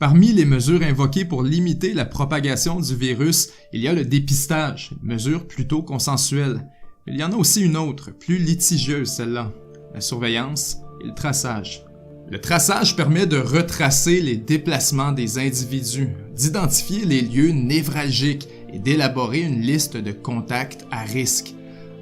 Parmi les mesures invoquées pour limiter la propagation du virus, il y a le dépistage, une mesure plutôt consensuelle. Il y en a aussi une autre, plus litigieuse celle-là, la surveillance et le traçage. Le traçage permet de retracer les déplacements des individus, d'identifier les lieux névralgiques et d'élaborer une liste de contacts à risque.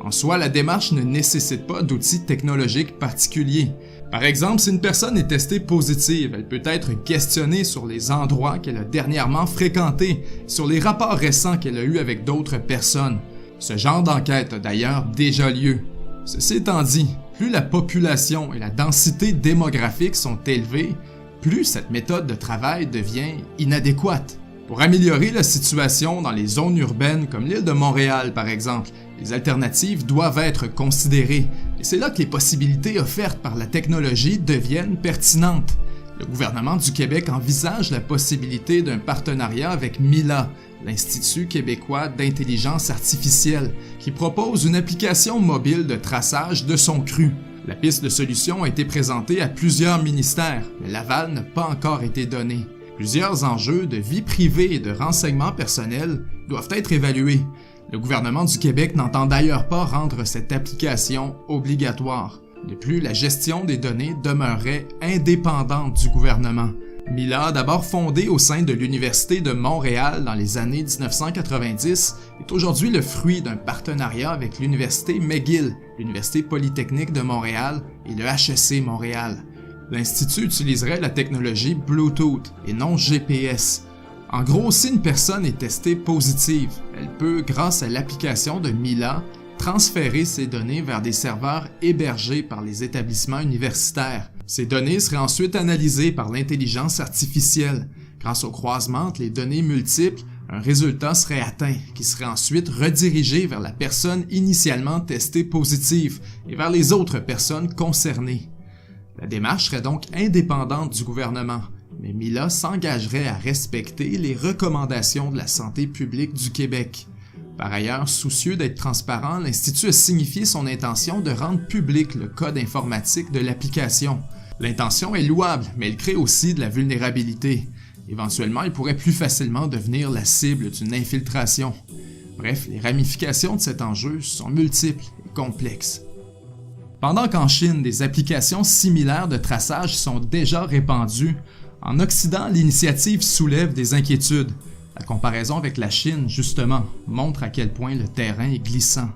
En soi, la démarche ne nécessite pas d'outils technologiques particuliers. Par exemple, si une personne est testée positive, elle peut être questionnée sur les endroits qu'elle a dernièrement fréquentés, sur les rapports récents qu'elle a eus avec d'autres personnes. Ce genre d'enquête a d'ailleurs déjà lieu. Ceci étant dit, plus la population et la densité démographique sont élevées, plus cette méthode de travail devient inadéquate. Pour améliorer la situation dans les zones urbaines comme l'île de Montréal par exemple, les alternatives doivent être considérées, et c'est là que les possibilités offertes par la technologie deviennent pertinentes. Le gouvernement du Québec envisage la possibilité d'un partenariat avec Mila, l'Institut québécois d'intelligence artificielle, qui propose une application mobile de traçage de son cru. La piste de solution a été présentée à plusieurs ministères, mais l'aval n'a pas encore été donné. Plusieurs enjeux de vie privée et de renseignements personnels doivent être évalués. Le gouvernement du Québec n'entend d'ailleurs pas rendre cette application obligatoire. De plus, la gestion des données demeurerait indépendante du gouvernement. Mila, d'abord fondée au sein de l'Université de Montréal dans les années 1990, est aujourd'hui le fruit d'un partenariat avec l'Université McGill, l'Université polytechnique de Montréal et le HEC Montréal. L'Institut utiliserait la technologie Bluetooth et non GPS. En gros, si une personne est testée positive, elle peut, grâce à l'application de Mila, transférer ses données vers des serveurs hébergés par les établissements universitaires. Ces données seraient ensuite analysées par l'intelligence artificielle. Grâce au croisement entre les données multiples, un résultat serait atteint, qui serait ensuite redirigé vers la personne initialement testée positive et vers les autres personnes concernées. La démarche serait donc indépendante du gouvernement, mais Mila s'engagerait à respecter les recommandations de la santé publique du Québec. Par ailleurs, soucieux d'être transparent, l'Institut a signifié son intention de rendre public le code informatique de l'application. L'intention est louable, mais elle crée aussi de la vulnérabilité. Éventuellement, il pourrait plus facilement devenir la cible d'une infiltration. Bref, les ramifications de cet enjeu sont multiples et complexes. Pendant qu'en Chine, des applications similaires de traçage sont déjà répandues, en Occident, l'initiative soulève des inquiétudes. La comparaison avec la Chine, justement, montre à quel point le terrain est glissant.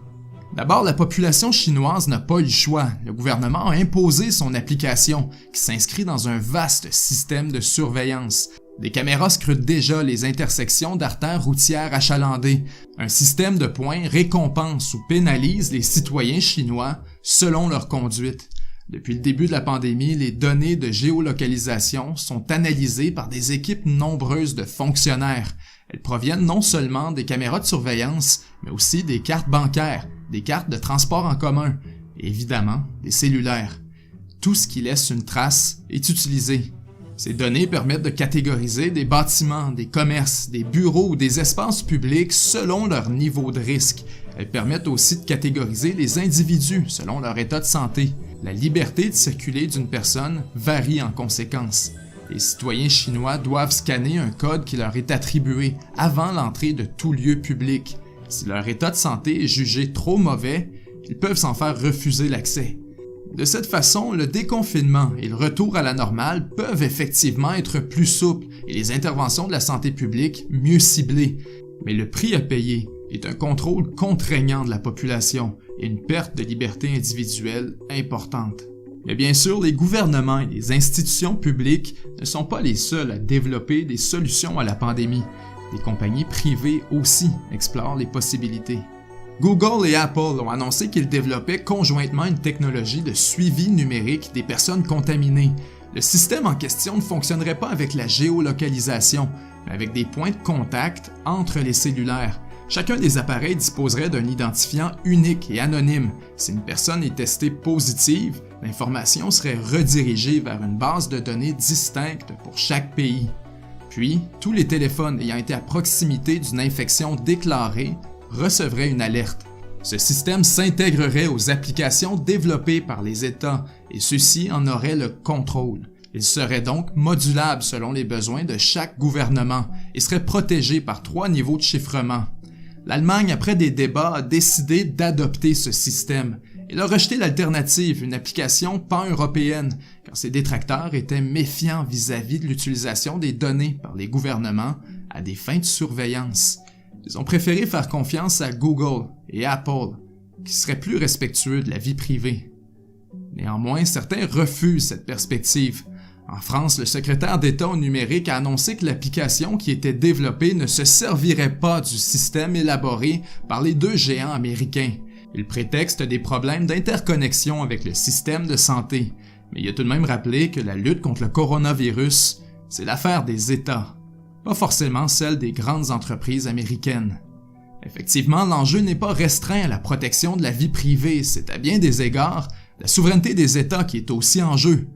D'abord, la population chinoise n'a pas eu le choix. Le gouvernement a imposé son application, qui s'inscrit dans un vaste système de surveillance. Des caméras scrutent déjà les intersections d'artères routières achalandées. Un système de points récompense ou pénalise les citoyens chinois selon leur conduite. Depuis le début de la pandémie, les données de géolocalisation sont analysées par des équipes nombreuses de fonctionnaires. Elles proviennent non seulement des caméras de surveillance, mais aussi des cartes bancaires, des cartes de transport en commun et évidemment des cellulaires. Tout ce qui laisse une trace est utilisé. Ces données permettent de catégoriser des bâtiments, des commerces, des bureaux ou des espaces publics selon leur niveau de risque. Elles permettent aussi de catégoriser les individus selon leur état de santé. La liberté de circuler d'une personne varie en conséquence. Les citoyens chinois doivent scanner un code qui leur est attribué avant l'entrée de tout lieu public. Si leur état de santé est jugé trop mauvais, ils peuvent s'en faire refuser l'accès. De cette façon, le déconfinement et le retour à la normale peuvent effectivement être plus souples et les interventions de la santé publique mieux ciblées. Mais le prix à payer est un contrôle contraignant de la population et une perte de liberté individuelle importante. Mais bien sûr, les gouvernements et les institutions publiques ne sont pas les seuls à développer des solutions à la pandémie. Des compagnies privées aussi explorent les possibilités. Google et Apple ont annoncé qu'ils développaient conjointement une technologie de suivi numérique des personnes contaminées. Le système en question ne fonctionnerait pas avec la géolocalisation, mais avec des points de contact entre les cellulaires. Chacun des appareils disposerait d'un identifiant unique et anonyme. Si une personne est testée positive, l'information serait redirigée vers une base de données distincte pour chaque pays. Puis, tous les téléphones ayant été à proximité d'une infection déclarée recevraient une alerte. Ce système s'intégrerait aux applications développées par les États et ceux-ci en auraient le contrôle. Il serait donc modulable selon les besoins de chaque gouvernement et serait protégé par 3 niveaux de chiffrement. L'Allemagne, après des débats, a décidé d'adopter ce système. Elle a rejeté l'alternative, une application pan-européenne, car ses détracteurs étaient méfiants vis-à-vis de l'utilisation des données par les gouvernements à des fins de surveillance. Ils ont préféré faire confiance à Google et Apple, qui seraient plus respectueux de la vie privée. Néanmoins, certains refusent cette perspective. En France, le secrétaire d'État au numérique a annoncé que l'application qui était développée ne se servirait pas du système élaboré par les 2 géants américains. Il prétexte des problèmes d'interconnexion avec le système de santé, mais il a tout de même rappelé que la lutte contre le coronavirus, c'est l'affaire des États, pas forcément celle des grandes entreprises américaines. Effectivement, l'enjeu n'est pas restreint à la protection de la vie privée, c'est à bien des égards la souveraineté des États qui est aussi en jeu.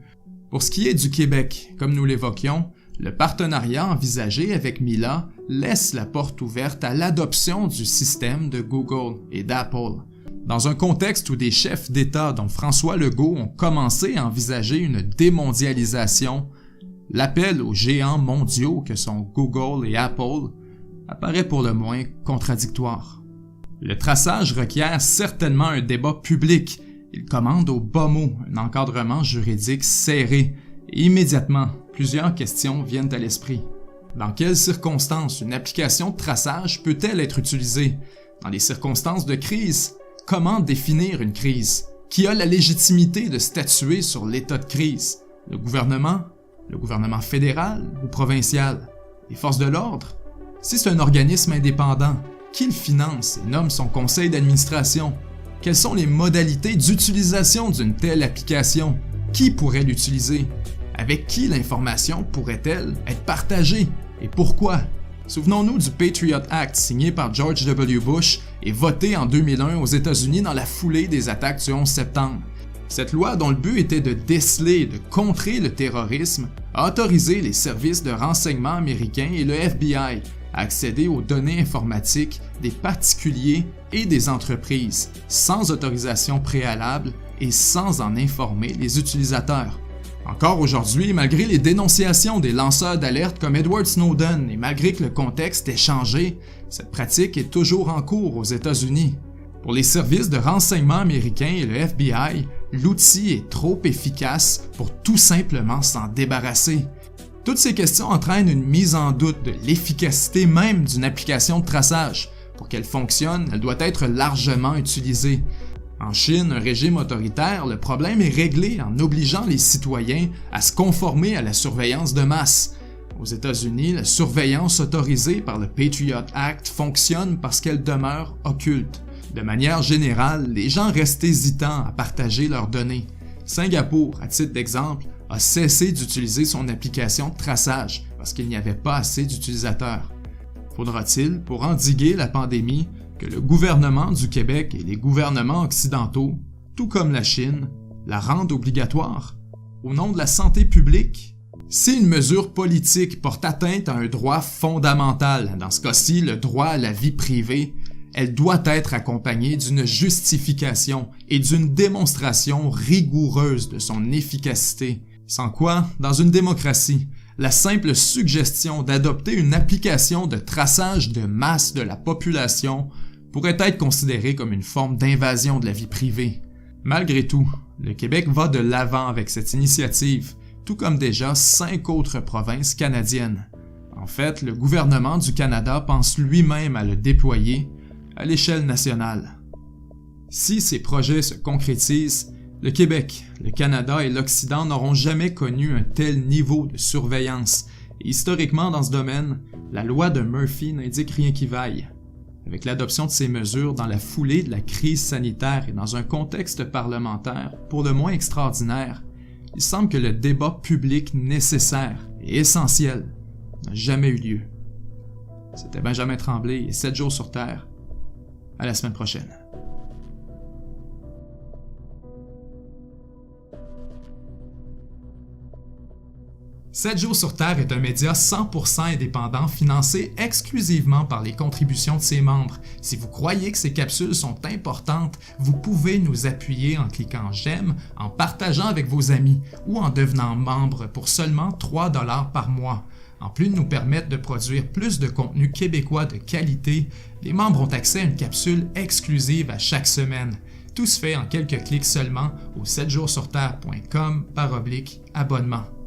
Pour ce qui est du Québec, comme nous l'évoquions, le partenariat envisagé avec Mila laisse la porte ouverte à l'adoption du système de Google et d'Apple. Dans un contexte où des chefs d'État dont François Legault ont commencé à envisager une démondialisation, l'appel aux géants mondiaux que sont Google et Apple apparaît pour le moins contradictoire. Le traçage requiert certainement un débat public. Il commande au bas mot un encadrement juridique serré et immédiatement, plusieurs questions viennent à l'esprit. Dans quelles circonstances une application de traçage peut-elle être utilisée? Dans les circonstances de crise, comment définir une crise? Qui a la légitimité de statuer sur l'état de crise? Le gouvernement? Le gouvernement fédéral ou provincial? Les forces de l'ordre? Si c'est un organisme indépendant, qui le finance et nomme son conseil d'administration? Quelles sont les modalités d'utilisation d'une telle application? Qui pourrait l'utiliser? Avec qui l'information pourrait-elle être partagée? Et pourquoi? Souvenons-nous du Patriot Act signé par George W. Bush et voté en 2001 aux États-Unis dans la foulée des attaques du 11 septembre. Cette loi, dont le but était de déceler et de contrer le terrorisme, a autorisé les services de renseignement américains et le FBI à accéder aux données informatiques des particuliers et des entreprises, sans autorisation préalable et sans en informer les utilisateurs. Encore aujourd'hui, malgré les dénonciations des lanceurs d'alerte comme Edward Snowden et malgré que le contexte ait changé, cette pratique est toujours en cours aux États-Unis. Pour les services de renseignement américains et le FBI, l'outil est trop efficace pour tout simplement s'en débarrasser. Toutes ces questions entraînent une mise en doute de l'efficacité même d'une application de traçage. Pour qu'elle fonctionne, elle doit être largement utilisée. En Chine, un régime autoritaire, le problème est réglé en obligeant les citoyens à se conformer à la surveillance de masse. Aux États-Unis, la surveillance autorisée par le Patriot Act fonctionne parce qu'elle demeure occulte. De manière générale, les gens restent hésitants à partager leurs données. Singapour, à titre d'exemple, a cessé d'utiliser son application de traçage parce qu'il n'y avait pas assez d'utilisateurs. Faudra-t-il, pour endiguer la pandémie, que le gouvernement du Québec et les gouvernements occidentaux, tout comme la Chine, la rendent obligatoire? Au nom de la santé publique? Si une mesure politique porte atteinte à un droit fondamental, dans ce cas-ci le droit à la vie privée, elle doit être accompagnée d'une justification et d'une démonstration rigoureuse de son efficacité. Sans quoi, dans une démocratie, la simple suggestion d'adopter une application de traçage de masse de la population pourrait être considérée comme une forme d'invasion de la vie privée. Malgré tout, le Québec va de l'avant avec cette initiative, tout comme déjà 5 autres provinces canadiennes. En fait, le gouvernement du Canada pense lui-même à le déployer à l'échelle nationale. Si ces projets se concrétisent, le Québec, le Canada et l'Occident n'auront jamais connu un tel niveau de surveillance, et historiquement dans ce domaine, la loi de Murphy n'indique rien qui vaille. Avec l'adoption de ces mesures dans la foulée de la crise sanitaire et dans un contexte parlementaire pour le moins extraordinaire, il semble que le débat public nécessaire et essentiel n'a jamais eu lieu. C'était Benjamin Tremblay et 7 jours sur Terre. À la semaine prochaine. 7 jours sur Terre est un média 100% indépendant financé exclusivement par les contributions de ses membres. Si vous croyez que ces capsules sont importantes, vous pouvez nous appuyer en cliquant j'aime, en partageant avec vos amis ou en devenant membre pour seulement 3 $ par mois. En plus de nous permettre de produire plus de contenu québécois de qualité, les membres ont accès à une capsule exclusive à chaque semaine. Tout se fait en quelques clics seulement au 7jourssurterre.com/abonnement.